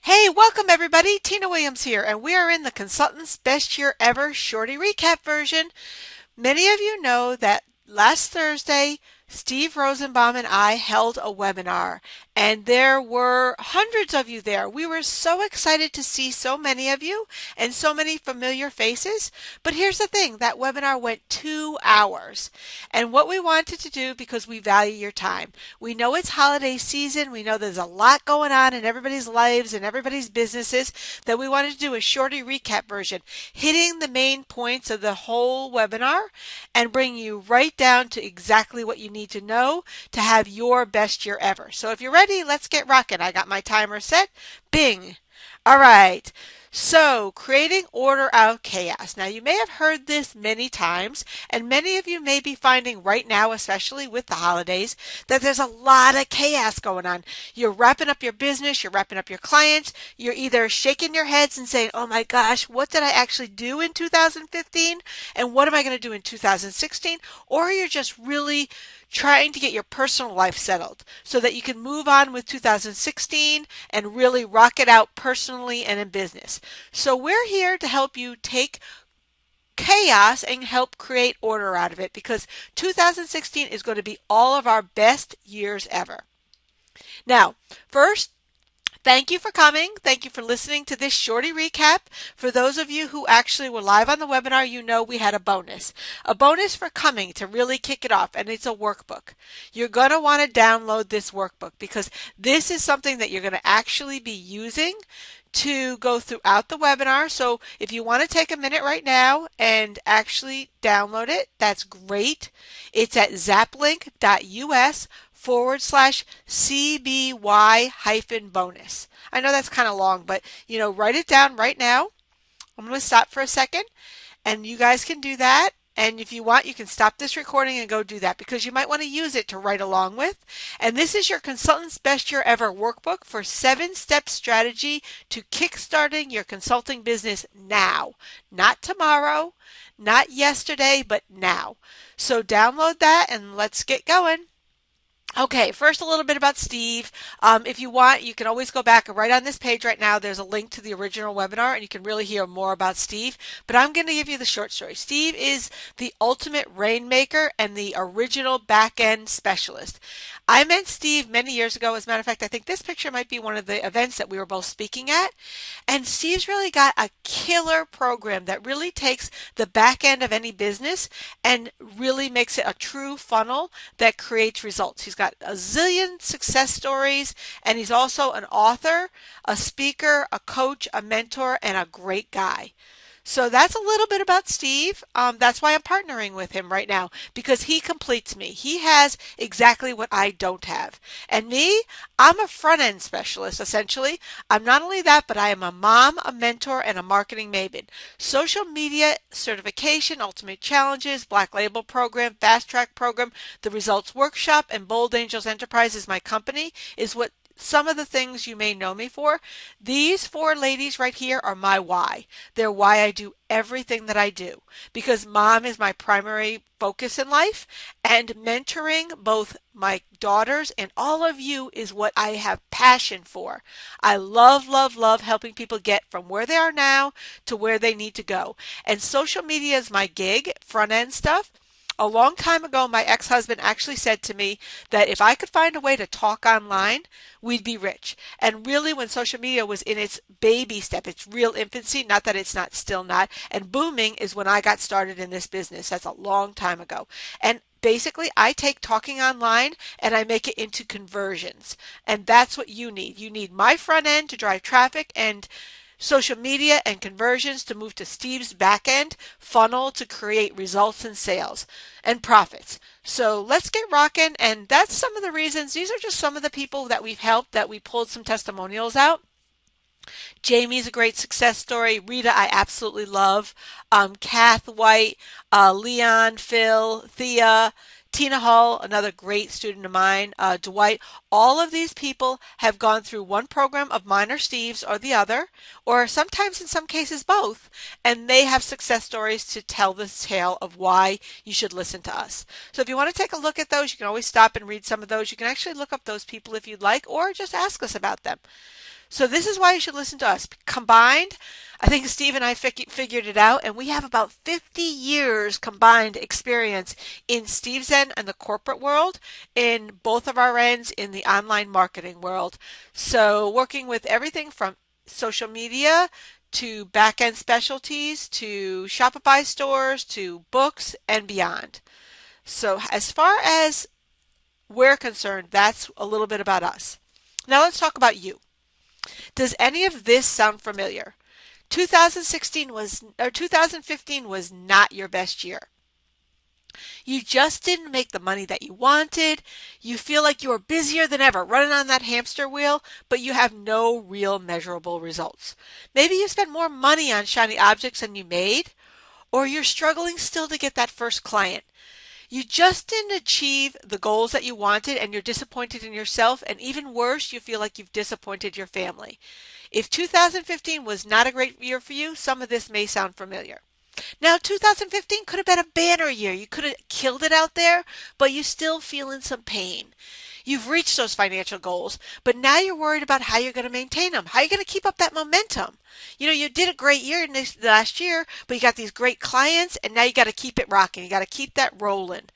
Hey, welcome everybody. Tina Williams here, and we are in the Consultant's Best Year Ever Shorty Recap version. Many of you know that last Thursday, Steve Rosenbaum and I held a webinar, and there were hundreds of you there. We were so excited to see so many of you and so many familiar faces. But here's the thing, that webinar went 2 hours. And what we wanted to do, because we value your time, we know it's holiday season, we know there's a lot going on in everybody's lives and everybody's businesses, that we wanted to do a shorty recap version, hitting the main points of the whole webinar and bring you right down to exactly what you need to know to have your best year ever. So if you're ready, let's get rocking. I got my timer set. Bing. All right. So, creating order out of chaos. Now, you may have heard this many times, and many of you may be finding right now, especially with the holidays, that there's a lot of chaos going on. You're wrapping up your business, you're wrapping up your clients, you're either shaking your heads and saying, oh my gosh, what did I actually do in 2015? And what am I going to do in 2016? Or you're just really trying to get your personal life settled so that you can move on with 2016 and really rock it out personally and in business. So we're here to help you take chaos and help create order out of it, because 2016 is going to be all of our best years ever. Now, first, thank you for coming. Thank you for listening to this shorty recap. For those of you who actually were live on the webinar, you know we had a bonus. A bonus for coming to really kick it off, and it's a workbook. You're going to want to download this workbook because this is something that you're going to actually be using to go throughout the webinar. So if you want to take a minute right now and actually download it, that's great. It's at zaplink.us/CBY hyphen bonus. I know that's kind of long, but write it down right now. I'm going to stop for a second and you guys can do that. And if you want, you can stop this recording and go do that because you might want to use it to write along with. And this is your Consultant's Best Year Ever workbook for 7-step strategy to kickstarting your consulting business now. Not tomorrow, not yesterday, but now. So download that and let's get going. Okay, first a little bit about Steve. If you want, you can always go back and right on this page right now, there's a link to the original webinar and you can really hear more about Steve. But I'm going to give you the short story. Steve is the ultimate rainmaker and the original back-end specialist. I met Steve many years ago. As a matter of fact, I think this picture might be one of the events that we were both speaking at. And Steve's really got a killer program that really takes the back end of any business and really makes it a true funnel that creates results. He's got a zillion success stories, and he's also an author, a speaker, a coach, a mentor, and a great guy. So that's a little bit about Steve. That's why I'm partnering with him right now, because he completes me. He has exactly what I don't have. And me, I'm a front end specialist, essentially. I'm not only that, but I am a mom, a mentor, and a marketing maven. Social media certification, ultimate challenges, black label program, fast track program, the results workshop, and Bold Angels Enterprises, my company, is what some of the things you may know me for. These 4 ladies right here are my why. They're why I do everything that I do, because mom is my primary focus in life, and mentoring both my daughters and all of you is what I have passion for. I love, love, love helping people get from where they are now to where they need to go. And social media is my gig, front end stuff. A long time ago, my ex-husband actually said to me that if I could find a way to talk online, we'd be rich. And really, when social media was in its baby step, its real infancy, not that it's not still not, and booming is when I got started in this business. That's a long time ago. And basically, I take talking online and I make it into conversions. And that's what you need. You need my front end to drive traffic and social media and conversions to move to Steve's back end funnel to create results and sales and profits. So let's get rocking. And that's some of the reasons. These are just some of the people that we've helped that we pulled some testimonials out. Jamie's a great success story. Rita, I absolutely love. Kath White, Leon, Phil, Thea, Tina Hull, another great student of mine, Dwight. All of these people have gone through one program of mine or Steve's or the other, or sometimes in some cases both, and they have success stories to tell the tale of why you should listen to us. So if you want to take a look at those, you can always stop and read some of those. You can actually look up those people if you'd like, or just ask us about them. So this is why you should listen to us. Combined, I think Steve and I figured it out, and we have about 50 years combined experience in Steve's end and the corporate world, in both of our ends in the online marketing world. So working with everything from social media to back end specialties to Shopify stores to books and beyond. So as far as we're concerned, that's a little bit about us. Now let's talk about you. Does any of this sound familiar? 2016 was or 2015 was not your best year. You just didn't make the money that you wanted. You feel like you are busier than ever running on that hamster wheel, but you have no real measurable results. Maybe you spent more money on shiny objects than you made, or you're struggling still to get that first client. You just didn't achieve the goals that you wanted and you're disappointed in yourself, and even worse, you feel like you've disappointed your family. If 2015 was not a great year for you, some of this may sound familiar. Now, 2015 could have been a banner year. You could have killed it out there, but you still feeling some pain. You've reached those financial goals, but now you're worried about how you're going to maintain them. How are you going to keep up that momentum? You know, you did a great year in this last year, but you got these great clients, and now you got to keep it rocking. You got to keep that rolling.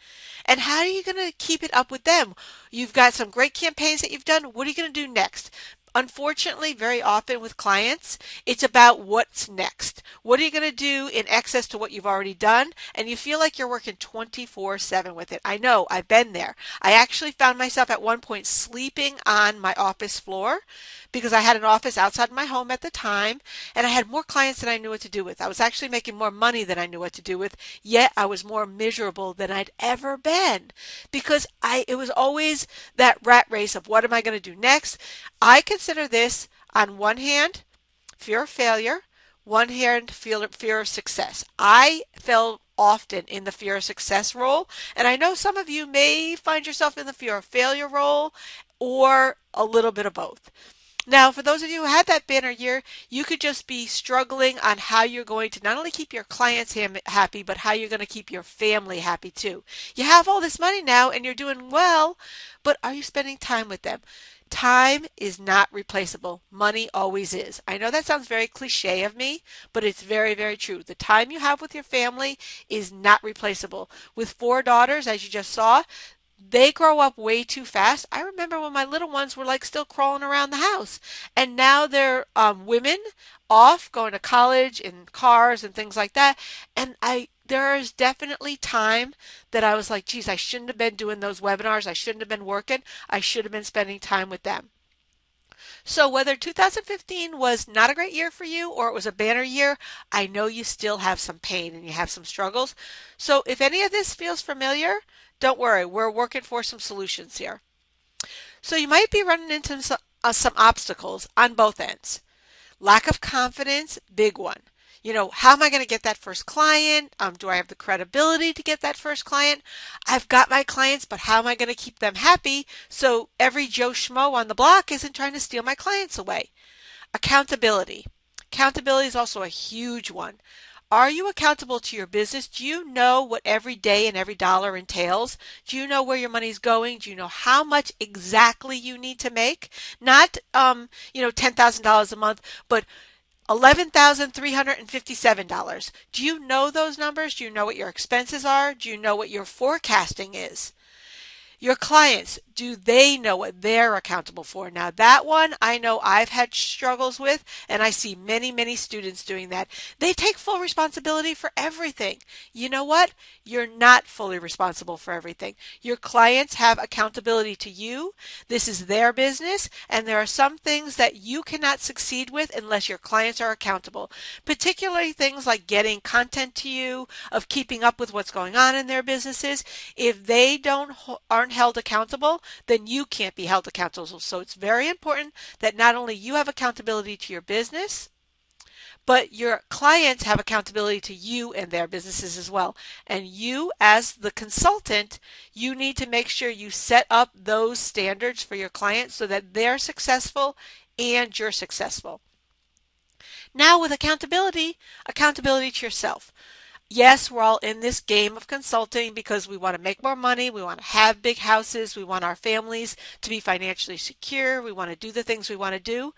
And how are you going to keep it up with them? You've got some great campaigns that you've done. What are you going to do next? Unfortunately, very often with clients, it's about what's next. What are you going to do in excess to what you've already done? And you feel like you're working 24/7 with it. I know, I've been there. I actually found myself at one point sleeping on my office floor because I had an office outside my home at the time, and I had more clients than I knew what to do with. I was actually making more money than I knew what to do with, yet I was more miserable than I'd ever been because it was always that rat race of what am I going to do next? I consider this, on one hand, fear of failure, one hand, fear of success. I fell often in the fear of success role, and I know some of you may find yourself in the fear of failure role or a little bit of both. Now, for those of you who had that banner year, you could just be struggling on how you're going to not only keep your clients happy, but how you're going to keep your family happy too. You have all this money now and you're doing well, but are you spending time with them? Time is not replaceable. Money always is. I know that sounds very cliche of me, but it's very, very true. The time you have with your family is not replaceable. With 4 daughters, as you just saw, they grow up way too fast. I remember when my little ones were like still crawling around the house, and now they're women off going to college in cars and things like that. And there is definitely time that I was like, geez, I shouldn't have been doing those webinars. I shouldn't have been working. I should have been spending time with them. So whether 2015 was not a great year for you or it was a banner year, I know you still have some pain and you have some struggles. So if any of this feels familiar, don't worry, we're working for some solutions here. So you might be running into some obstacles on both ends. Lack of confidence, big one. You know, how am I going to get that first client? Do I have the credibility to get that first client? I've got my clients, but how am I going to keep them happy so every Joe Schmo on the block isn't trying to steal my clients away? Accountability. Accountability is also a huge one. Are you accountable to your business? Do you know what every day and every dollar entails? Do you know where your money's going? Do you know how much exactly you need to make? Not, $10,000 a month, but $11,357. Do you know those numbers? Do you know what your expenses are? Do you know what your forecasting is? Your clients, do they know what they're accountable for? Now, that one I know I've had struggles with, and I see many, many students doing that. They take full responsibility for everything. You know what? You're not fully responsible for everything. Your clients have accountability to you. This is their business, and there are some things that you cannot succeed with unless your clients are accountable. Particularly things like getting content to you, of keeping up with what's going on in their businesses. If they aren't held accountable, then you can't be held accountable. So it's very important that not only you have accountability to your business, but your clients have accountability to you and their businesses as well. And you, as the consultant, you need to make sure you set up those standards for your clients so that they're successful and you're successful. Now with accountability to yourself. Yes, we're all in this game of consulting because we want to make more money, we want to have big houses, we want our families to be financially secure, we want to do the things we want to do.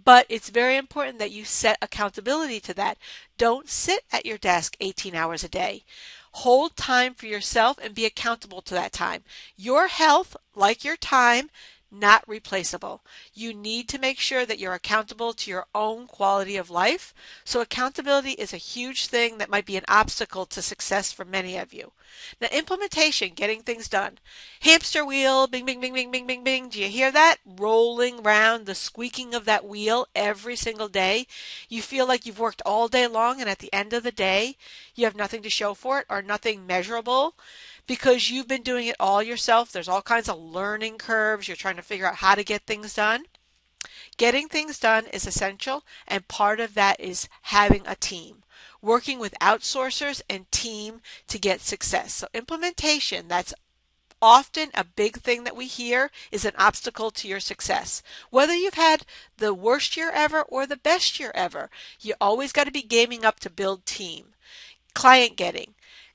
But it's very important that you set accountability to that. Don't sit at your desk 18 hours a day. Hold time for yourself and be accountable to that time. Your health, like your time, not replaceable. You need to make sure that you're accountable to your own quality of life. So accountability is a huge thing that might be an obstacle to success for many of you. Now, implementation, getting things done. Hamster wheel, bing, bing, bing, bing, bing, bing, bing. Do you hear that? Rolling round, the squeaking of that wheel every single day. You feel like you've worked all day long, and at the end of the day, you have nothing to show for it or nothing measurable because you've been doing it all yourself. There's all kinds of learning curves. You're trying to figure out how to get things done. Getting things done is essential, and part of that is having a team. Working with outsourcers and team to get success. So implementation, that's often a big thing that we hear is an obstacle to your success. Whether you've had the worst year ever or the best year ever, you always got to be gaming up to build team. Client getting.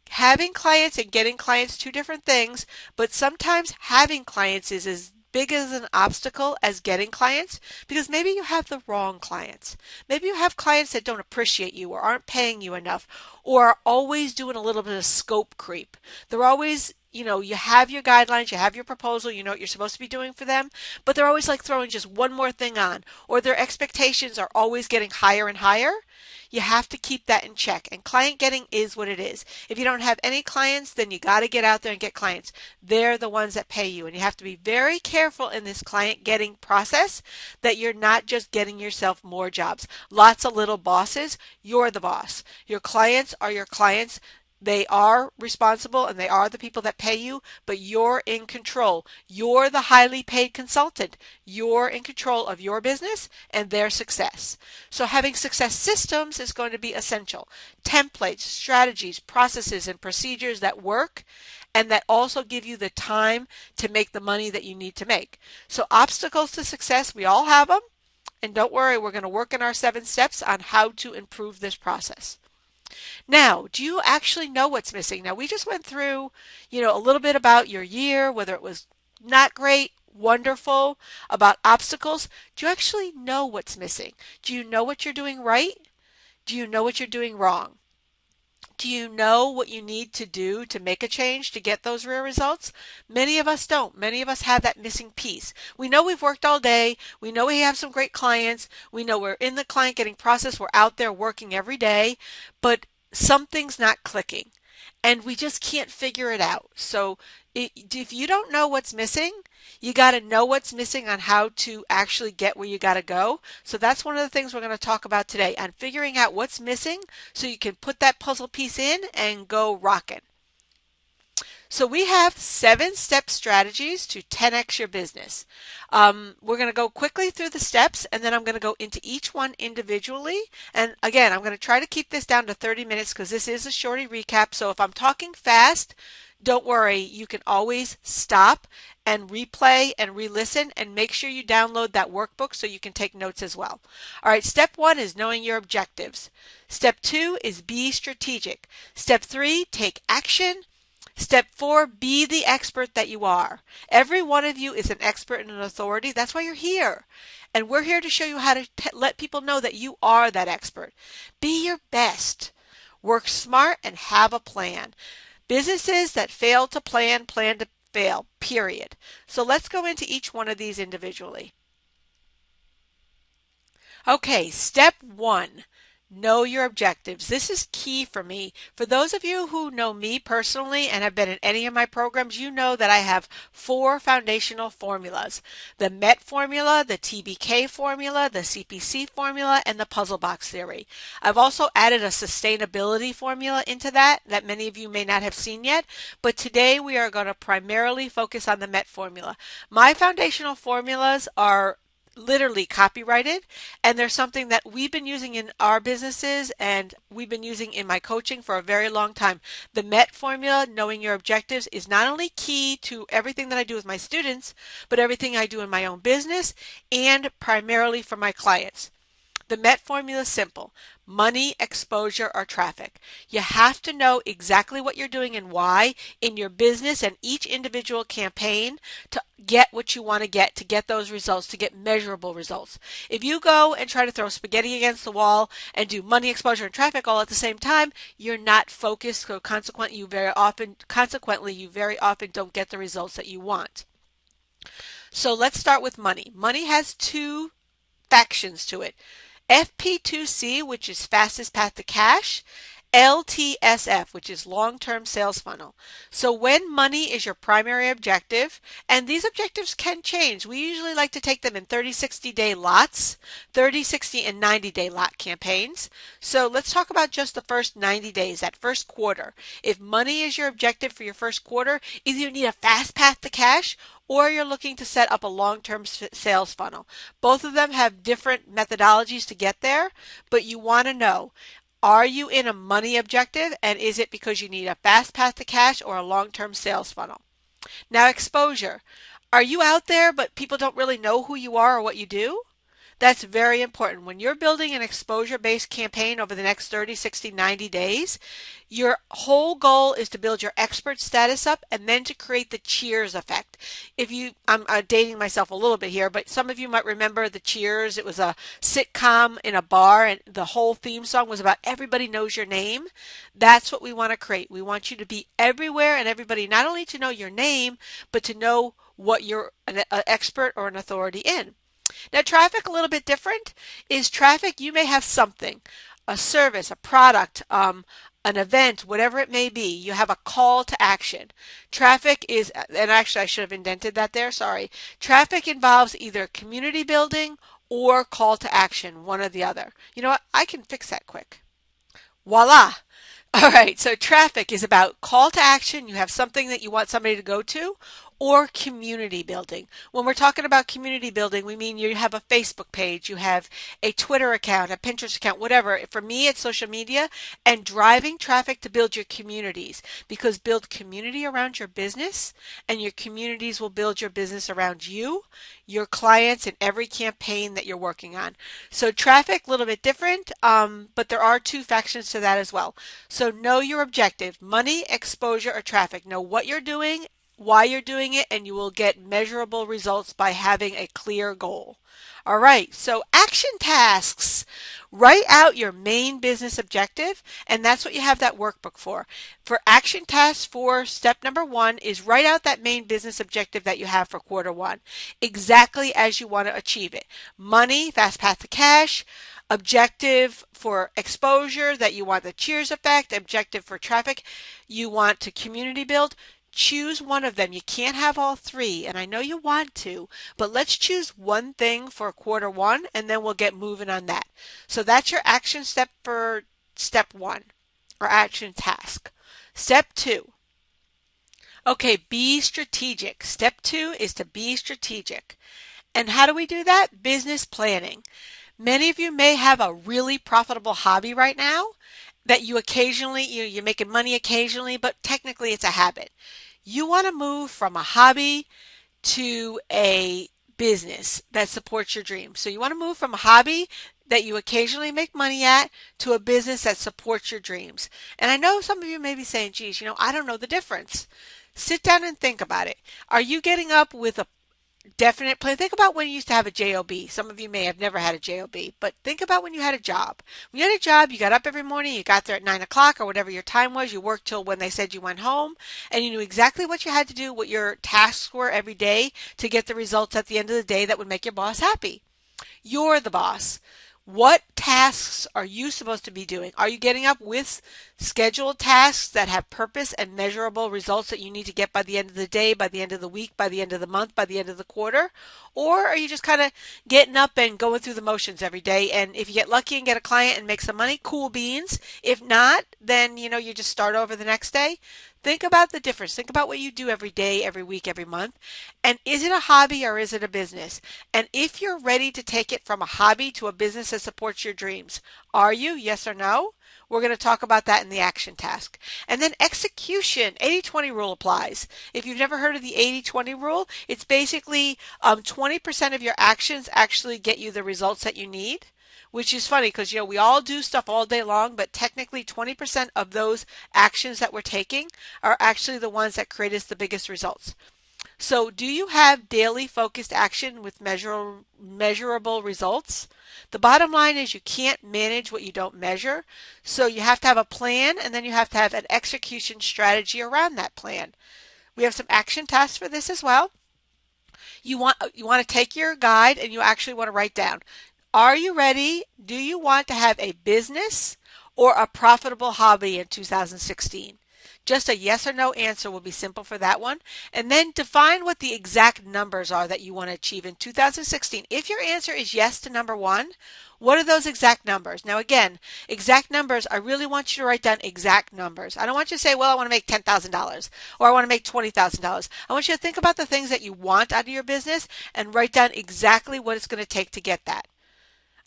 Having clients and getting clients, two different things, but sometimes having clients is as big as an obstacle as getting clients because maybe you have the wrong clients. Maybe you have clients that don't appreciate you or aren't paying you enough or are always doing a little bit of scope creep. They're always, you have your guidelines, you have your proposal, you know what you're supposed to be doing for them, but they're always like throwing just one more thing on, or their expectations are always getting higher and higher. You have to keep that in check. And client getting is what it is. If you don't have any clients, then you got to get out there and get clients. They're the ones that pay you. And you have to be very careful in this client getting process that you're not just getting yourself more jobs. Lots of little bosses. You're the boss. Your clients are your clients. They are responsible and they are the people that pay you, but you're in control. You're the highly paid consultant. You're in control of your business and their success. So having success systems is going to be essential. Templates, strategies, processes, and procedures that work and that also give you the time to make the money that you need to make. So obstacles to success, we all have them. And don't worry, we're going to work in our 7 steps on how to improve this process. Now, do you actually know what's missing? Now, we just went through, a little bit about your year, whether it was not great, wonderful, about obstacles. Do you actually know what's missing? Do you know what you're doing right? Do you know what you're doing wrong? Do you know what you need to do to make a change to get those real results? Many of us don't. Many of us have that missing piece. We know we've worked all day. We know we have some great clients. We know we're in the client getting process. We're out there working every day, but something's not clicking and we just can't figure it out. So if you don't know what's missing, you got to know what's missing on how to actually get where you got to go. So that's one of the things we're going to talk about today, on figuring out what's missing so you can put that puzzle piece in and go rocking. So we have 7-step strategies to 10x your business. We're going to go quickly through the steps and then I'm going to go into each one individually. And again, I'm going to try to keep this down to 30 minutes because this is a shorty recap. So if I'm talking fast, don't worry. You can always stop and replay and re-listen and make sure you download that workbook so you can take notes as well. All right, step 1 is knowing your objectives. Step 2 is be strategic. Step 3, take action. Step 4, be the expert that you are. Every one of you is an expert and an authority. That's why you're here. And we're here to show you how to let people know that you are that expert. Be your best. Work smart and have a plan. Businesses that fail to plan to fail, period. So let's go into each one of these individually. Okay, step 1. Know your objectives. This is key for me. For those of you who know me personally and have been in any of my programs, you know that I have 4 foundational formulas. The MET formula, the TBK formula, the CPC formula, and the puzzle box theory. I've also added a sustainability formula into that many of you may not have seen yet, but today we are going to primarily focus on the MET formula. My foundational formulas are literally copyrighted, and they're something that we've been using in our businesses and we've been using in my coaching for a very long time. The MET formula, knowing your objectives, is not only key to everything that I do with my students, but everything I do in my own business and primarily for my clients. The MET formula is simple: money, exposure, or traffic. You have to know exactly what you're doing and why in your business and each individual campaign to get what you want to get those results, to get measurable results. If you go and try to throw spaghetti against the wall and do money, exposure, and traffic all at the same time, you're not focused, so consequently you very often don't get the results that you want. So let's start with money. Money has two factions to it: FP2C, which is fastest path to cash; LTSF, which is long-term sales funnel. So when money is your primary objective, and these objectives can change, we usually like to take them in 30, 60-day lots, 30, 60, and 90-day lot campaigns. So let's talk about just the first 90 days, that first quarter. If money is your objective for your first quarter, either you need a fast path to cash or you're looking to set up a long-term sales funnel. Both of them have different methodologies to get there, but you want to know, are you in a money objective, and is it because you need a fast path to cash or a long-term sales funnel? Now, exposure. Are you out there but people don't really know who you are or what you do? That's very important. When you're building an exposure-based campaign over the next 30, 60, 90 days, your whole goal is to build your expert status up and then to create the Cheers effect. I'm dating myself a little bit here, but some of you might remember the Cheers. It was a sitcom in a bar, and the whole theme song was about everybody knows your name. That's what we want to create. We want you to be everywhere and everybody not only to know your name, but to know what you're an expert or an authority in. Now, traffic, a little bit different. Is traffic, you may have something, a service, a product, an event, whatever it may be. You have a call to action. Traffic is, and actually I should have indented that there, sorry. Traffic involves either community building or call to action, one or the other. You know what? I can fix that quick. Voila! All right, so traffic is about call to action. You have something that you want somebody to go to, or community building. When we're talking about community building, we mean you have a Facebook page, you have a Twitter account, a Pinterest account, whatever. For me, it's social media and driving traffic to build your communities, because build community around your business and your communities will build your business around you, your clients, and every campaign that you're working on. So traffic, a little bit different, but there are two factions to that as well. So know your objective: money, exposure, or traffic. Know what you're doing, why you're doing it, and you will get measurable results by having a clear goal. All right, so action tasks. Write out your main business objective, and that's what you have that workbook for. For action tasks, for step number 1 is write out that main business objective that you have for quarter 1, exactly as you want to achieve it. Money, fast path to cash; objective for exposure, that you want the Cheers effect; objective for traffic, you want to community build. Choose one of them. You can't have all three, and I know you want to, but let's choose one thing for quarter 1, and then we'll get moving on that. So that's your action step for step 1, or action task. Step 2. Okay, be strategic. Step 2 is to be strategic. And how do we do that? Business planning. Many of you may have a really profitable hobby right now that you occasionally, you're making money occasionally, but technically it's a habit. You want to move from a hobby to a business that supports your dreams. So you want to move from a hobby that you occasionally make money at to a business that supports your dreams. And I know some of you may be saying, geez, I don't know the difference. Sit down and think about it. Are you getting up with a definite plan? Think about when you used to have a job. Some of you may have never had a job, but think about when you had a job. When you had a job, you got up every morning, you got there at 9 o'clock or whatever your time was, you worked till when they said you went home, and you knew exactly what you had to do, what your tasks were every day to get the results at the end of the day that would make your boss happy. You're the boss. What tasks are you supposed to be doing? Are you getting up with scheduled tasks that have purpose and measurable results that you need to get by the end of the day, by the end of the week, by the end of the month, by the end of the quarter? Or are you just kind of getting up and going through the motions every day? And if you get lucky and get a client and make some money, cool beans. If not, then you just start over the next day. Think about the difference. Think about what you do every day, every week, every month. And is it a hobby or is it a business? And if you're ready to take it from a hobby to a business that supports your dreams, are you? Yes or no? We're going to talk about that in the action task. And then execution, 80-20 rule applies. If you've never heard of the 80-20 rule, it's basically 20% of your actions actually get you the results that you need. Which is funny because, we all do stuff all day long, but technically 20% of those actions that we're taking are actually the ones that create us the biggest results. So do you have daily focused action with measurable results? The bottom line is you can't manage what you don't measure. So you have to have a plan, and then you have to have an execution strategy around that plan. We have some action tasks for this as well. You want to take your guide and you actually want to write down, are you ready? Do you want to have a business or a profitable hobby in 2016? Just a yes or no answer will be simple for that one. And then define what the exact numbers are that you want to achieve in 2016. If your answer is yes to number one, what are those exact numbers? Now again, exact numbers, I really want you to write down exact numbers. I don't want you to say, well, I want to make $10,000 or I want to make $20,000. I want you to think about the things that you want out of your business and write down exactly what it's going to take to get that.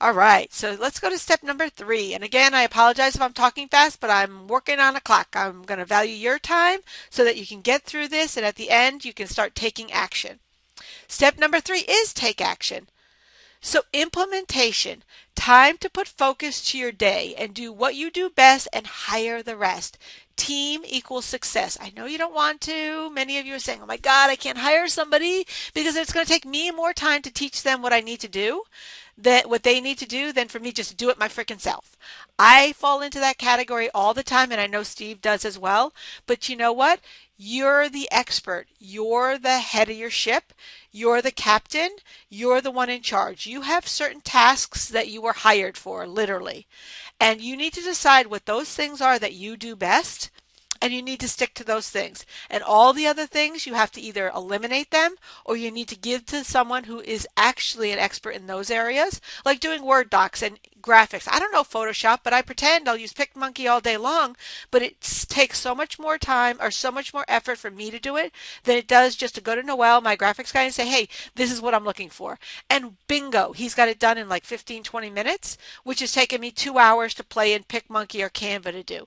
All right, so let's go to step number 3. And again, I apologize if I'm talking fast, but I'm working on a clock. I'm going to value your time so that you can get through this, and at the end, you can start taking action. Step number 3 is take action. So implementation, time to put focus to your day and do what you do best and hire the rest. Team equals success. I know you don't want to. Many of you are saying, oh my God, I can't hire somebody because it's going to take me more time to teach them what I need to do, what they need to do, than for me just to do it my freaking self. I fall into that category all the time, and I know Steve does as well. But you know what? You're the expert. You're the head of your ship. You're the captain. You're the one in charge. You have certain tasks that you were hired for, literally. And you need to decide what those things are that you do best. And you need to stick to those things. And all the other things, you have to either eliminate them or you need to give to someone who is actually an expert in those areas, like doing Word docs and graphics. I don't know Photoshop, but I pretend I'll use PicMonkey all day long, but it takes so much more time or so much more effort for me to do it than it does just to go to Noel, my graphics guy, and say, hey, this is what I'm looking for. And bingo, he's got it done in like 15, 20 minutes, which has taken me 2 hours to play in PicMonkey or Canva to do.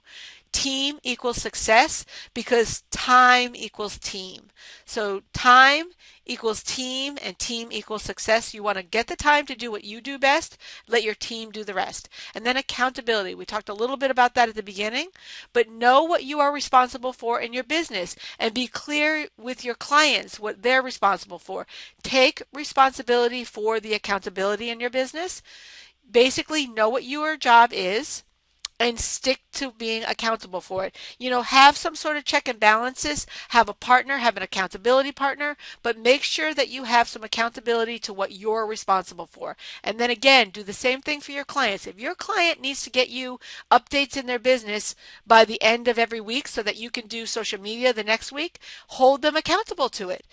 Team equals success because time equals team. So time equals team and team equals success. You want to get the time to do what you do best, let your team do the rest. And then accountability. We talked a little bit about that at the beginning, but know what you are responsible for in your business and be clear with your clients what they're responsible for. Take responsibility for the accountability in your business. Basically, know what your job is and stick to being accountable for it. Have some sort of check and balances, have a partner, have an accountability partner, but make sure that you have some accountability to what you're responsible for. And then again, do the same thing for your clients. If your client needs to get you updates in their business by the end of every week so that you can do social media the next week, hold them accountable to it.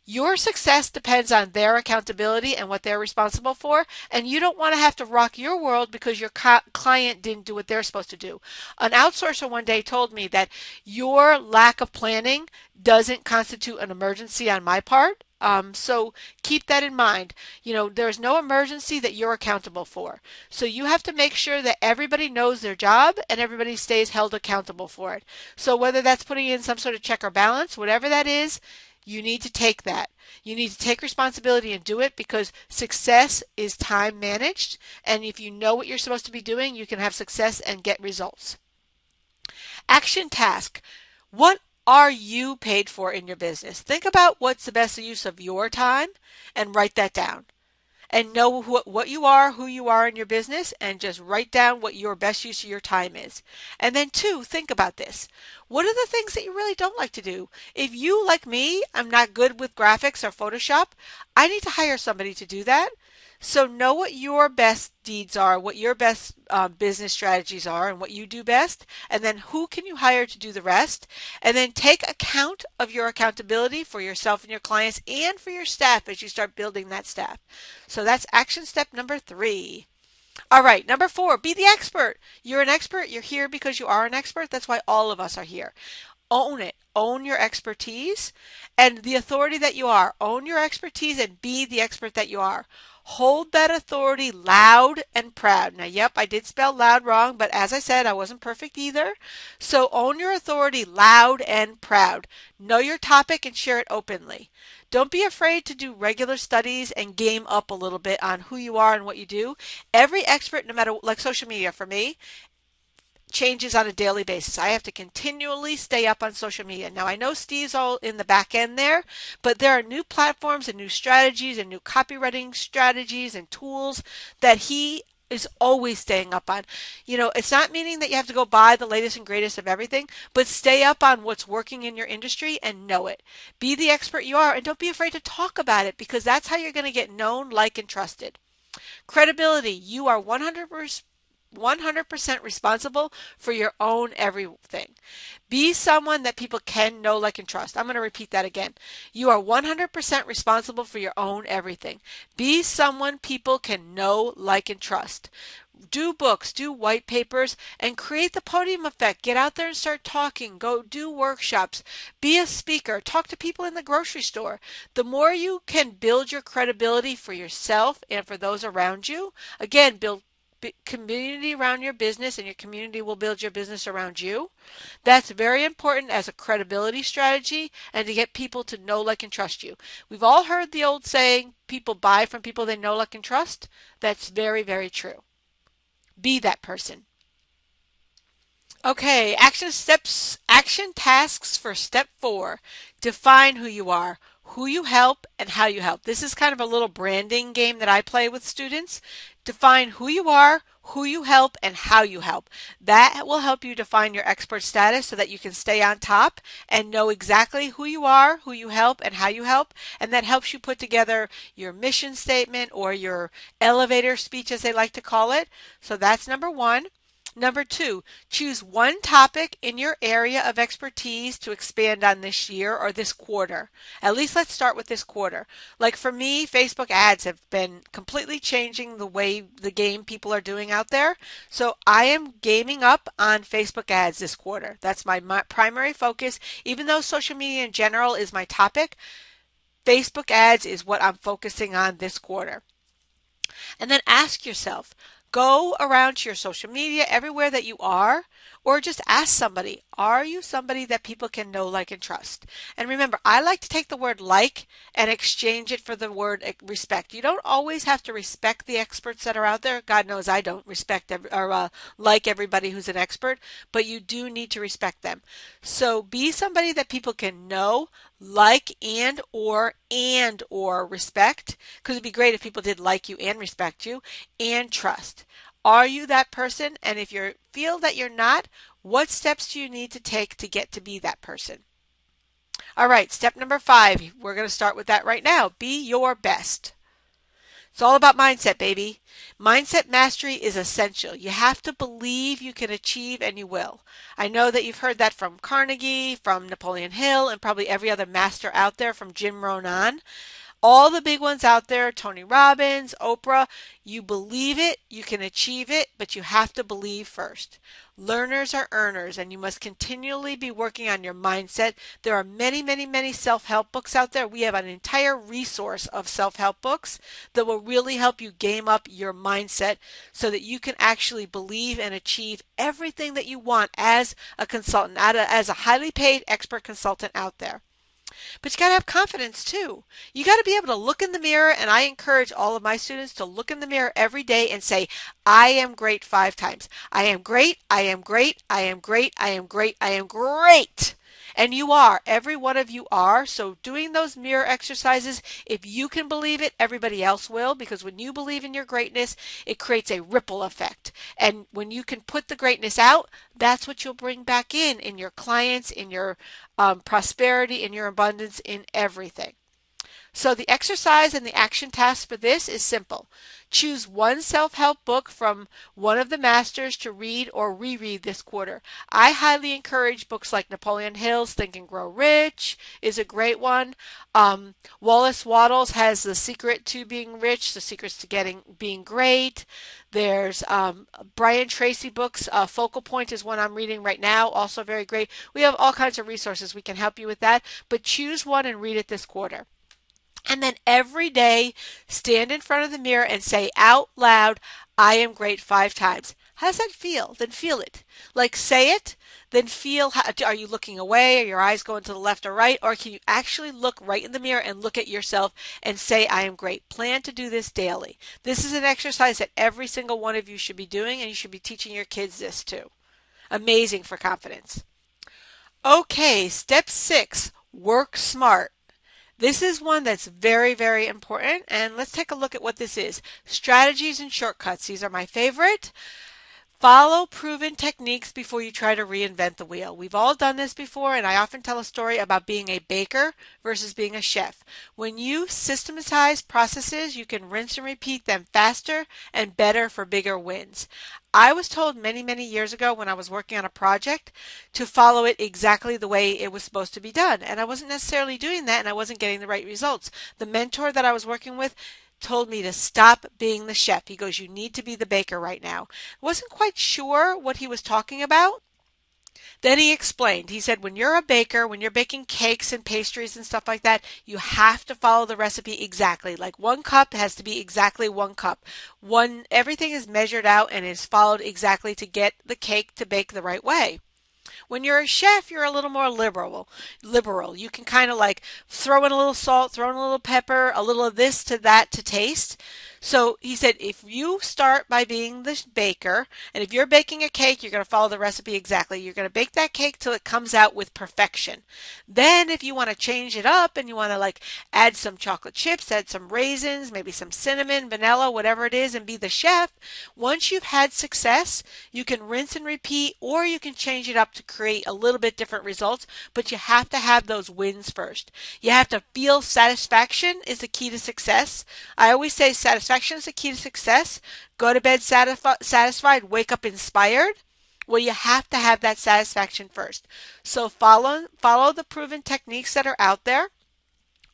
Your success depends on their accountability and what they're responsible for, and you don't want to have to rock your world because your client didn't do what they're supposed to do. An outsourcer one day told me that your lack of planning doesn't constitute an emergency on my part. So keep that in mind. There's no emergency that you're accountable for. So you have to make sure that everybody knows their job and everybody stays held accountable for it. So whether that's putting in some sort of check or balance, whatever that is, you need to take that. You need to take responsibility and do it because success is time managed. And if you know what you're supposed to be doing, you can have success and get results. Action task. What are you paid for in your business? Think about what's the best use of your time and write that down. And know what you are, who you are in your business, and just write down what your best use of your time is. And then 2, think about this. What are the things that you really don't like to do? If you, like me, I'm not good with graphics or Photoshop, I need to hire somebody to do that. So know what your best deeds are, what your best business strategies are, and what you do best, and then who can you hire to do the rest, and then take account of your accountability for yourself and your clients and for your staff as you start building that staff. So that's action step number 3. All right, number 4, be the expert. You're an expert. You're here because you are an expert. That's why all of us are here. Own it. Own your expertise and the authority that you are. Own your expertise and be the expert that you are. Hold that authority loud and proud. Now, yep, I did spell loud wrong, but as I said, I wasn't perfect either. So own your authority loud and proud. Know your topic and share it openly. Don't be afraid to do regular studies and game up a little bit on who you are and what you do. Every expert, no matter, like social media for me, changes on a daily basis. I have to continually stay up on social media. Now, I know Steve's all in the back end there, but there are new platforms and new strategies and new copywriting strategies and tools that he is always staying up on. You know, it's not meaning that you have to go buy the latest and greatest of everything, but stay up on what's working in your industry and know it. Be the expert you are and don't be afraid to talk about it because that's how you're going to get known, liked, and trusted. Credibility. You are 100% responsible for your own everything. Be someone that people can know, like, and trust. I'm going to repeat that again. You are 100% responsible for your own everything. Be someone people can know, like, and trust. Do books, do white papers, and create the podium effect. Get out there and start talking. Go do workshops. Be a speaker. Talk to people in the grocery store. The more you can build your credibility for yourself and for those around you, again, build community around your business, and your community will build your business around you. That's very important as a credibility strategy and to get people to know, like, and trust you. We've all heard the old saying, people buy from people they know, like, and trust. That's very, very true. Be that person. Okay, action tasks for step 4. Define who you are, who you help, and how you help. This is kind of a little branding game that I play with students. Define who you are, who you help, and how you help. That will help you define your expert status so that you can stay on top and know exactly who you are, who you help, and how you help. And that helps you put together your mission statement or your elevator speech, as they like to call it. So that's number 1. Number 2, choose one topic in your area of expertise to expand on this year or this quarter. At least let's start with this quarter. Like for me, Facebook ads have been completely changing the way the game people are doing out there. So I am gaming up on Facebook ads this quarter. That's my primary focus. Even though social media in general is my topic, Facebook ads is what I'm focusing on this quarter. And then ask yourself, go around to your social media, everywhere that you are, or just ask somebody, are you somebody that people can know, like, and trust? And remember, I like to take the word like and exchange it for the word respect. You don't always have to respect the experts that are out there. God knows I don't respect or like everybody who's an expert, but you do need to respect them. So be somebody that people can know, like, and or respect, because it'd be great if people did like you and respect you, and trust. Are you that person? And if you feel that you're not, what steps do you need to take to get to be that person? All right, step number 5. We're going to start with that right now. Be your best. It's all about mindset, baby. Mindset mastery is essential. You have to believe you can achieve, and you will. I know that you've heard that from Carnegie, from Napoleon Hill, and probably every other master out there, from Jim Rohn on. All the big ones out there, Tony Robbins, Oprah, you believe it, you can achieve it, but you have to believe first. Learners are earners, and you must continually be working on your mindset. There are many, many, many self-help books out there. We have an entire resource of self-help books that will really help you game up your mindset so that you can actually believe and achieve everything that you want as a consultant, as a highly paid expert consultant out there. But you got to have confidence too. You got to be able to look in the mirror, and I encourage all of my students to look in the mirror every day and say, I am great 5 times. I am great, I am great, I am great, I am great, I am great. And you are. Every one of you are. So doing those mirror exercises, if you can believe it, everybody else will, because when you believe in your greatness, it creates a ripple effect. And when you can put the greatness out, that's what you'll bring back in your clients, in your prosperity, in your abundance, in everything. So the exercise and the action task for this is simple. Choose one self-help book from one of the masters to read or reread this quarter. I highly encourage books like Napoleon Hill's Think and Grow Rich is a great one. Wallace Wattles has The Secret to Being Rich, The Secrets to Being Great. There's Brian Tracy books. Focal Point is one I'm reading right now, also very great. We have all kinds of resources we can help you with that, but choose one and read it this quarter. And then every day, stand in front of the mirror and say out loud, I am great 5 times. How does that feel? Then feel it. Like say it, then feel how, are you looking away? Are your eyes going to the left or right? Or can you actually look right in the mirror and look at yourself and say, I am great? Plan to do this daily. This is an exercise that every single one of you should be doing, and you should be teaching your kids this too. Amazing for confidence. Okay, step 6, work smart. This is one that's very, very important, and let's take a look at what this is. Strategies and shortcuts. These are my favorite. Follow proven techniques before you try to reinvent the wheel. We've all done this before, and I often tell a story about being a baker versus being a chef. When you systematize processes, you can rinse and repeat them faster and better for bigger wins. I was told many, many years ago when I was working on a project to follow it exactly the way it was supposed to be done. And I wasn't necessarily doing that, and I wasn't getting the right results. The mentor that I was working with told me to stop being the chef. He goes, you need to be the baker right now. I wasn't quite sure what he was talking about. Then he explained, he said, when you're a baker, when you're baking cakes and pastries and stuff like that, you have to follow the recipe exactly. Like 1 cup has to be exactly 1 cup. Everything is measured out and is followed exactly to get the cake to bake the right way. When you're a chef, you're a little more liberal. You can kind of like throw in a little salt, throw in a little pepper, a little of this to that to taste. So he said, if you start by being the baker, and if you're baking a cake, you're going to follow the recipe exactly. You're going to bake that cake till it comes out with perfection. Then if you want to change it up and you want to like add some chocolate chips, add some raisins, maybe some cinnamon, vanilla, whatever it is, and be the chef, once you've had success, you can rinse and repeat, or you can change it up to create a little bit different results, but you have to have those wins first. You have to feel satisfaction is the key to success. I always say satisfaction is the key to success. Go to bed satisfied, wake up inspired. Well, you have to have that satisfaction first. So follow the proven techniques that are out there.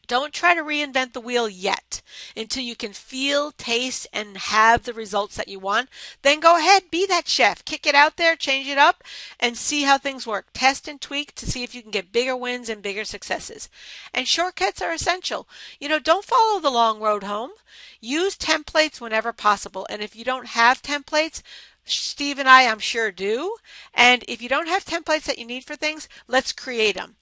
Don't try to reinvent the wheel yet until you can feel, taste, and have the results that you want. Then go ahead, be that chef. Kick it out there, change it up, and see how things work. Test and tweak to see if you can get bigger wins and bigger successes. And shortcuts are essential. Don't follow the long road home. Use templates whenever possible. And if you don't have templates, Steve and I'm sure do. And if you don't have templates that you need for things, let's create them.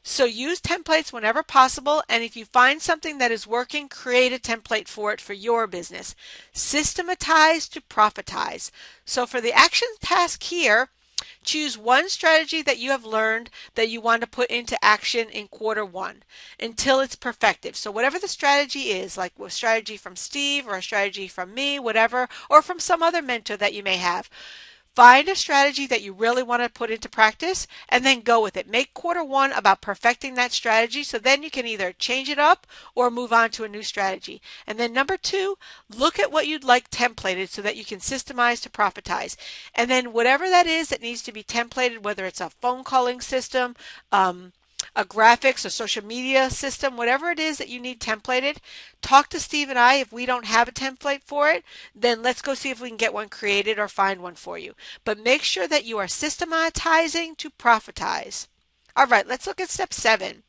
So use templates whenever possible, and if you find something that is working, create a template for it for your business. Systematize to profitize. So for the action task here, choose one strategy that you have learned that you want to put into action in quarter 1 until it's perfected. So whatever the strategy is, like a strategy from Steve or a strategy from me, whatever, or from some other mentor that you may have. Find a strategy that you really want to put into practice and then go with it. Make quarter 1 about perfecting that strategy so then you can either change it up or move on to a new strategy. And then number 2, look at what you'd like templated so that you can systemize to profitize. And then whatever that is that needs to be templated, whether it's a phone calling system, a graphics, a social media system, whatever it is that you need templated, talk to Steve and I. If we don't have a template for it, then let's go see if we can get one created or find one for you. But make sure that you are systematizing to profitize. All right, let's look at step 7.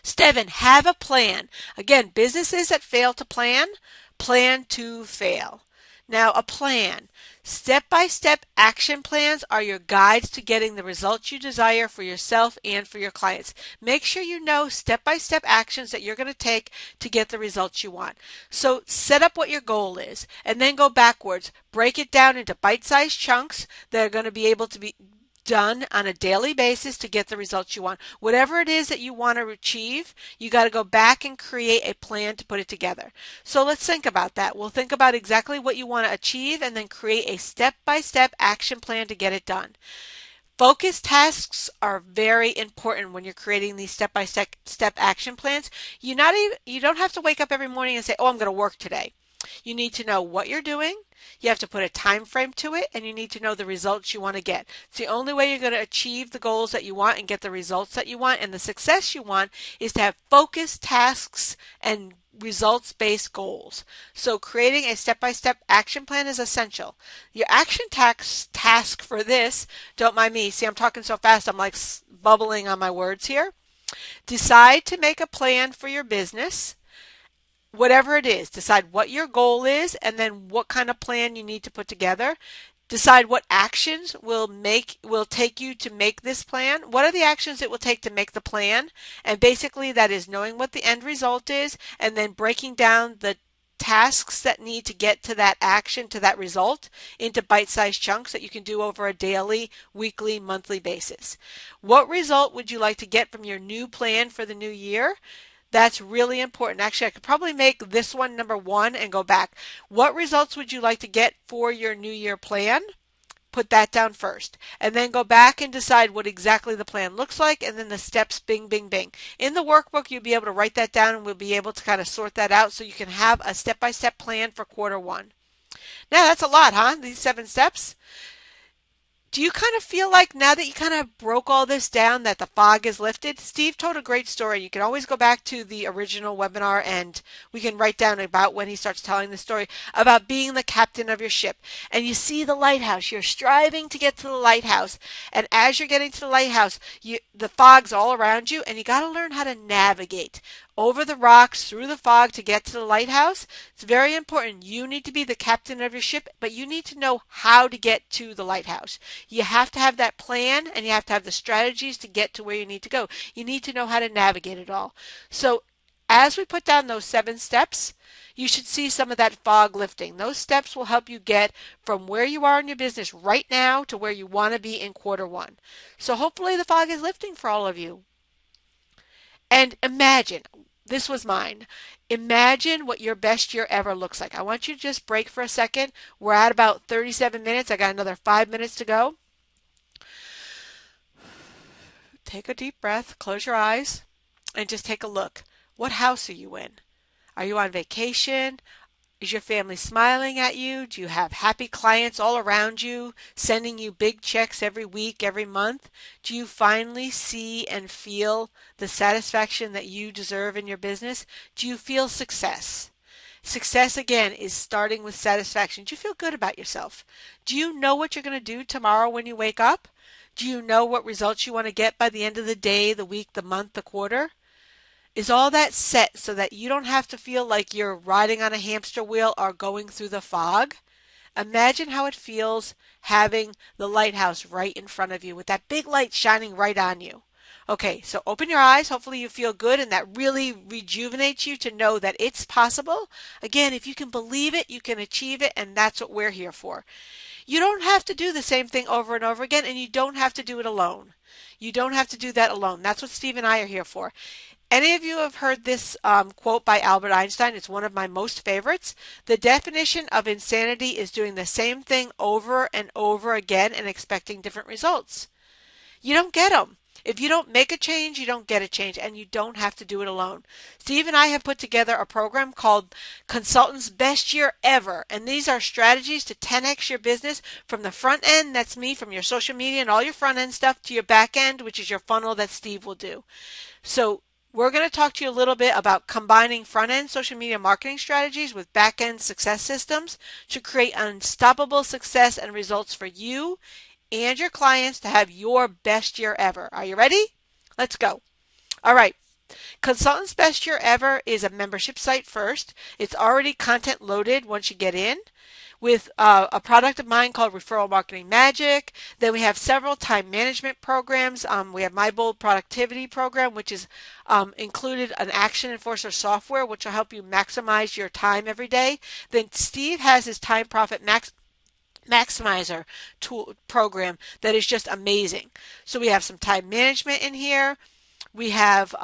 Step 7, have a plan. Again, businesses that fail to plan to fail. Now, a plan. Step-by-step action plans are your guides to getting the results you desire for yourself and for your clients. Make sure you know step-by-step actions that you're going to take to get the results you want. So set up what your goal is and then go backwards. Break it down into bite-sized chunks that are going to be able to be done on a daily basis to get the results you want. Whatever it is that you want to achieve, you got to go back and create a plan to put it together. So let's think about that. We'll think about exactly what you want to achieve and then create a step-by-step action plan to get it done. Focus tasks are very important when you're creating these step-by-step action plans. You don't have to wake up every morning and say, "Oh, I'm going to work today." You need to know what you're doing. You have to put a time frame to it, and you need to know the results you want to get. It's the only way you're going to achieve the goals that you want and get the results that you want and the success you want is to have focused tasks and results-based goals. So creating a step-by-step action plan is essential. Your action task for this, don't mind me, see I'm talking so fast I'm bubbling on my words here. Decide to make a plan for your business. whatever it is, decide what your goal is and then what kind of plan you need to put together. Decide what actions will take you to make this plan. What are the actions it will take to make the plan? And basically that is knowing what the end result is and then breaking down the tasks that need to get to that action, to that result, into bite-sized chunks that you can do over a daily, weekly, monthly basis. What result would you like to get from your new plan for the new year? That's really important. Actually, I could probably make this one number one and go back. What results would you like to get for your New Year plan? Put that down first. And then go back and decide what exactly the plan looks like and then the steps, bing, bing, bing. In the workbook, you'll be able to write that down and we'll be able to kind of sort that out so you can have a step-by-step plan for quarter one. Now, that's a lot, huh? These 7 steps. Do you kind of feel like now that you kind of broke all this down that the fog is lifted? Steve told a great story. You can always go back to the original webinar and we can write down about when he starts telling the story about being the captain of your ship. And you see the lighthouse. You're striving to get to the lighthouse. And as you're getting to the lighthouse, the fog's all around you and you got to learn how to navigate over the rocks, through the fog to get to the lighthouse. It's very important. You need to be the captain of your ship, but you need to know how to get to the lighthouse. You have to have that plan and you have to have the strategies to get to where you need to go. You need to know how to navigate it all. So as we put down those 7 steps, you should see some of that fog lifting. Those steps will help you get from where you are in your business right now to where you want to be in quarter one. So hopefully the fog is lifting for all of you. And imagine, this was mine. Imagine what your best year ever looks like. I want you to just break for a second. We're at about 37 minutes. I got another 5 minutes to go. Take a deep breath, close your eyes, and just take a look. What house are you in? Are you on vacation? Is your family smiling at you? Do you have happy clients all around you, sending you big checks every week, every month? Do you finally see and feel the satisfaction that you deserve in your business? Do you feel success? Success, again, is starting with satisfaction. Do you feel good about yourself? Do you know what you're going to do tomorrow when you wake up? Do you know what results you want to get by the end of the day, the week, the month, the quarter? Is all that set so that you don't have to feel like you're riding on a hamster wheel or going through the fog? Imagine how it feels having the lighthouse right in front of you with that big light shining right on you. Okay, so open your eyes. Hopefully you feel good and that really rejuvenates you to know that it's possible. Again, if you can believe it, you can achieve it, and that's what we're here for. You don't have to do the same thing over and over again, and you don't have to do it alone. You don't have to do that alone. That's what Steve and I are here for. Any of you have heard this quote by Albert Einstein? It's one of my most favorites. The definition of insanity is doing the same thing over and over again and expecting different results. You don't get them. If you don't make a change, you don't get a change, and you don't have to do it alone. Steve and I have put together a program called Consultant's Best Year Ever, and these are strategies to 10x your business from the front end, that's me, from your social media and all your front end stuff, to your back end, which is your funnel that Steve will do. So we're going to talk to you a little bit about combining front-end social media marketing strategies with back-end success systems to create unstoppable success and results for you and your clients to have your best year ever. Are you ready? Let's go. All right. Consultant's Best Year Ever is a membership site first. It's already content loaded once you get in with a product of mine called Referral Marketing Magic. Then we have several time management programs. We have My Bold Productivity program, which is included an action enforcer software, which will help you maximize your time every day. Then Steve has his Time Profit Maximizer tool program that is just amazing. So we have some time management in here. We have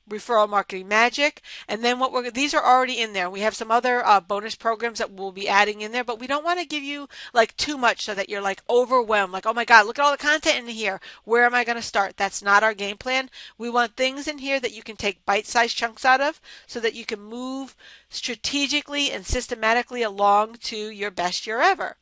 Referral Marketing Magic, and then these are already in there. We have some other bonus programs that we'll be adding in there, but we don't want to give you like too much so that you're like overwhelmed, like, oh my God, look at all the content in here. Where am I going to start? That's not our game plan. We want things in here that you can take bite-sized chunks out of so that you can move strategically and systematically along to your best year ever.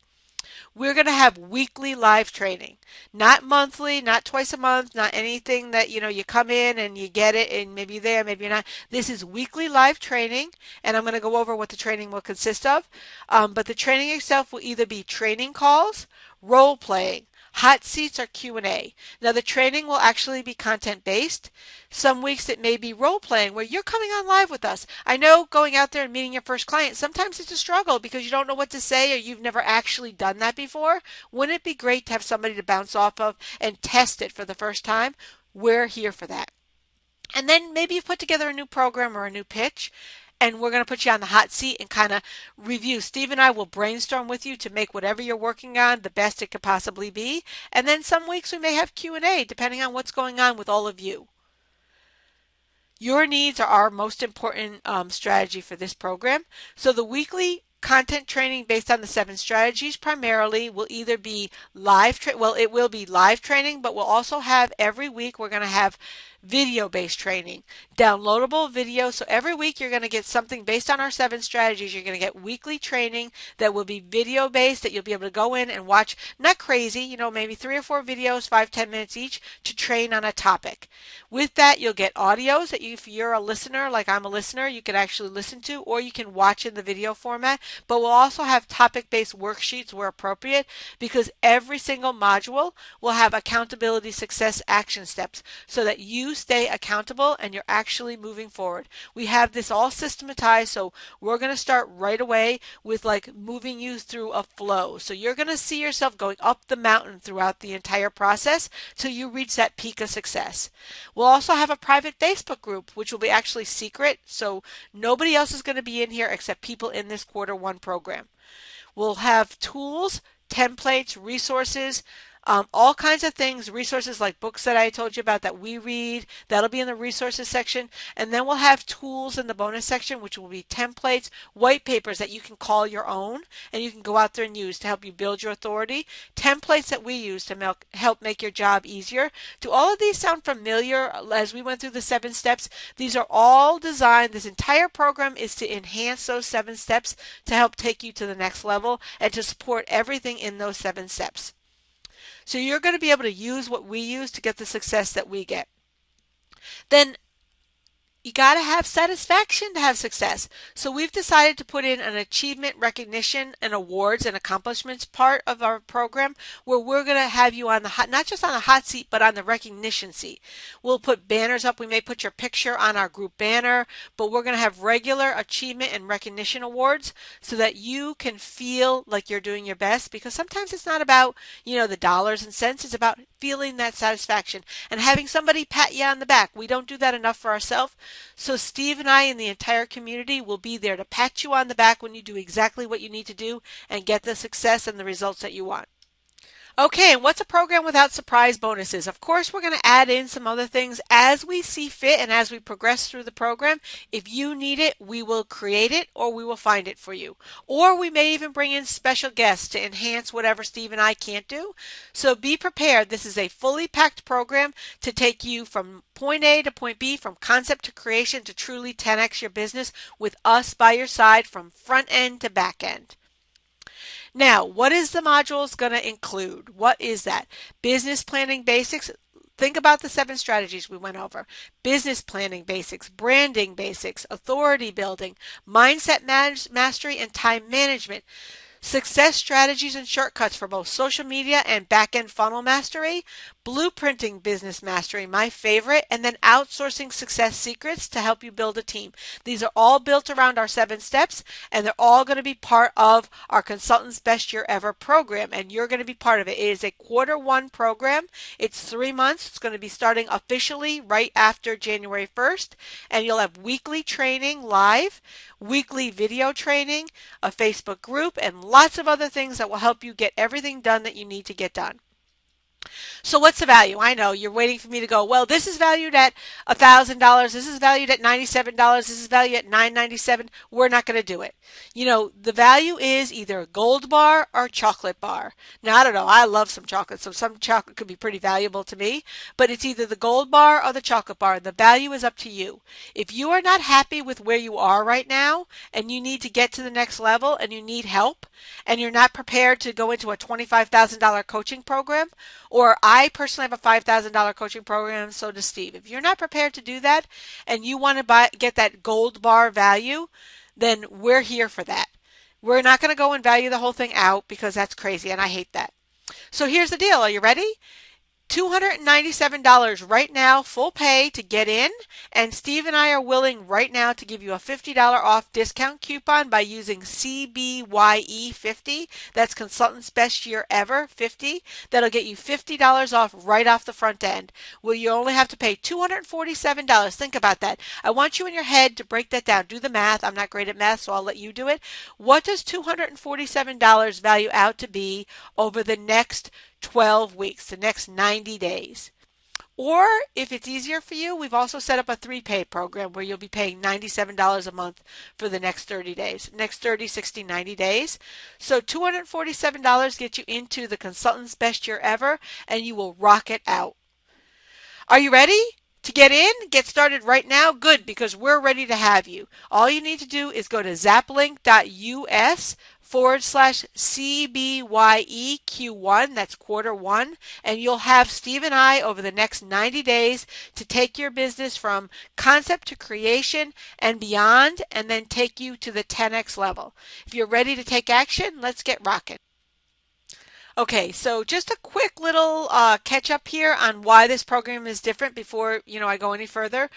We're going to have weekly live training, not monthly, not twice a month, not anything that, you come in and you get it and maybe you're there, maybe you're not. This is weekly live training, and I'm going to go over what the training will consist of. But the training itself will either be training calls, role playing, Hot seats are Q&A. Now the training will actually be content based. Some weeks it may be role playing where you're coming on live with us. I know going out there and meeting your first client, sometimes it's a struggle because you don't know what to say or you've never actually done that before. Wouldn't it be great to have somebody to bounce off of and test it for the first time? We're here for that. And then maybe you've put together a new program or a new pitch, and we're going to put you on the hot seat and kind of review. Steve and I will brainstorm with you to make whatever you're working on the best it could possibly be. And then some weeks we may have Q&A depending on what's going on with all of you. Your needs are our most important strategy for this program. So the weekly content training based on the 7 strategies primarily will either be it will be live training, but we'll also have every week we're going to have video-based training, downloadable video. So every week you're going to get something based on our 7 strategies. You're going to get weekly training that will be video-based that you'll be able to go in and watch, not crazy, maybe 3 or 4 videos, 5-10 minutes each to train on a topic. With that, you'll get audios that if you're a listener, like I'm a listener, you can actually listen to, or you can watch in the video format. But we'll also have topic-based worksheets where appropriate, because every single module will have accountability success action steps so that you stay accountable and you're actually moving forward. We have this all systematized, so we're going to start right away with like moving you through a flow. So you're going to see yourself going up the mountain throughout the entire process till you reach that peak of success. We'll also have a private Facebook group, which will be actually secret, so nobody else is going to be in here except people in this Q1 program. We'll have tools, templates, resources, all kinds of things, resources like books that I told you about that we read. That'll be in the resources section. And then we'll have tools in the bonus section, which will be templates, white papers that you can call your own and you can go out there and use to help you build your authority, templates that we use to help make your job easier. Do all of these sound familiar as we went through the 7 steps? These are all designed, this entire program is to enhance those 7 steps to help take you to the next level and to support everything in those 7 steps. So you're going to be able to use what we use to get the success that we get. Then you got to have satisfaction to have success. So we've decided to put in an achievement recognition and awards and accomplishments part of our program where we're going to have you on the not just on the hot seat, but on the recognition seat. We'll put banners up. We may put your picture on our group banner, but we're going to have regular achievement and recognition awards so that you can feel like you're doing your best, because sometimes it's not about, the dollars and cents. It's about feeling that satisfaction and having somebody pat you on the back. We don't do that enough for ourselves. So Steve and I and the entire community will be there to pat you on the back when you do exactly what you need to do and get the success and the results that you want. Okay, and what's a program without surprise bonuses? Of course, we're going to add in some other things as we see fit and as we progress through the program. If you need it, we will create it or we will find it for you. Or we may even bring in special guests to enhance whatever Steve and I can't do. So be prepared. This is a fully packed program to take you from point A to point B, from concept to creation, to truly 10x your business with us by your side from front end to back end. Now, what is the modules going to include? What is that? Business planning basics. Think about the 7 strategies we went over. Business planning basics, branding basics, authority building, mindset mastery, and time management. Success strategies and shortcuts for both social media and back-end funnel mastery, blueprinting business mastery, my favorite, and then outsourcing success secrets to help you build a team. These are all built around our 7 steps, and they're all going to be part of our Consultant's Best Year Ever program, and you're going to be part of it. It is a Q1 program. It's 3 months. It's going to be starting officially right after January 1st, and you'll have weekly training live, weekly video training, a Facebook group, and lots of other things that will help you get everything done that you need to get done. So what's the value? I know you're waiting for me to go, well, this is valued at $1,000. This is valued at $97. This is valued at $9.97. We're not going to do it. The value is either a gold bar or a chocolate bar. Now, I don't know. I love some chocolate, so some chocolate could be pretty valuable to me, but it's either the gold bar or the chocolate bar. The value is up to you. If you are not happy with where you are right now and you need to get to the next level and you need help and you're not prepared to go into a $25,000 coaching program, or I personally have a $5,000 coaching program, so does Steve. If you're not prepared to do that and you want to get that gold bar value, then we're here for that. We're not going to go and value the whole thing out because that's crazy and I hate that. So here's the deal. Are you ready? $297 right now, full pay to get in. And Steve and I are willing right now to give you a $50 off discount coupon by using CBYE50. That's Consultant's Best Year Ever 50. That'll get you $50 off right off the front end. Well, you only have to pay $247. Think about that. I want you in your head to break that down. Do the math. I'm not great at math, so I'll let you do it. What does $247 value out to be over the next 12 weeks, the next 90 days? Or if it's easier for you, we've also set up a 3-pay program where you'll be paying $97 a month for the next 30 days, next 30, 60, 90 days. So $247 gets you into the Consultant's Best Year Ever, and you will rock it out. Are you ready to get in? Get started right now? Good, because we're ready to have you. All you need to do is go to zaplink.us/CBYEQ1, that's quarter one, and you'll have Steve and I over the next 90 days to take your business from concept to creation and beyond, and then take you to the 10x level. If you're ready to take action, let's get rocking. Okay, so just a quick little catch up here on why this program is different before I go any further.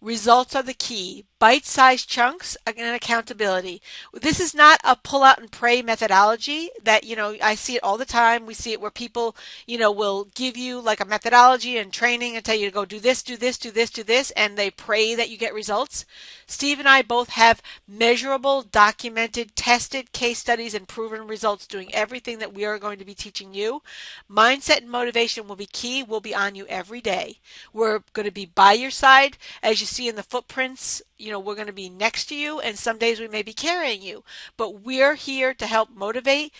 Results are the key. Bite-sized chunks and accountability. This is not a pull out and pray methodology that, I see it all the time. We see it where people, will give you like a methodology and training and tell you to go do this, do this, do this, do this, and they pray that you get results. Steve and I both have measurable, documented, tested case studies and proven results doing everything that we are going to be teaching you. Mindset and motivation will be key. We'll be on you every day. We're going to be by your side. As you see in the footprints, we're going to be next to you, and some days we may be carrying you. But we're here to help motivate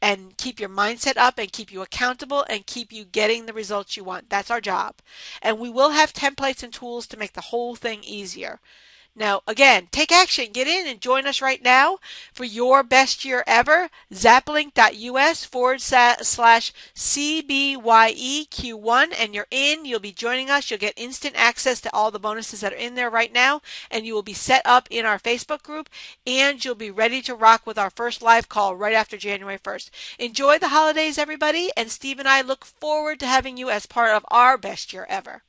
and keep your mindset up and keep you accountable and keep you getting the results you want. That's our job. And we will have templates and tools to make the whole thing easier. Now, again, take action. Get in and join us right now for your best year ever. Zaplink.us/CBYEQ1, and you're in. You'll be joining us. You'll get instant access to all the bonuses that are in there right now, and you will be set up in our Facebook group, and you'll be ready to rock with our first live call right after January 1st. Enjoy the holidays, everybody, and Steve and I look forward to having you as part of our best year ever.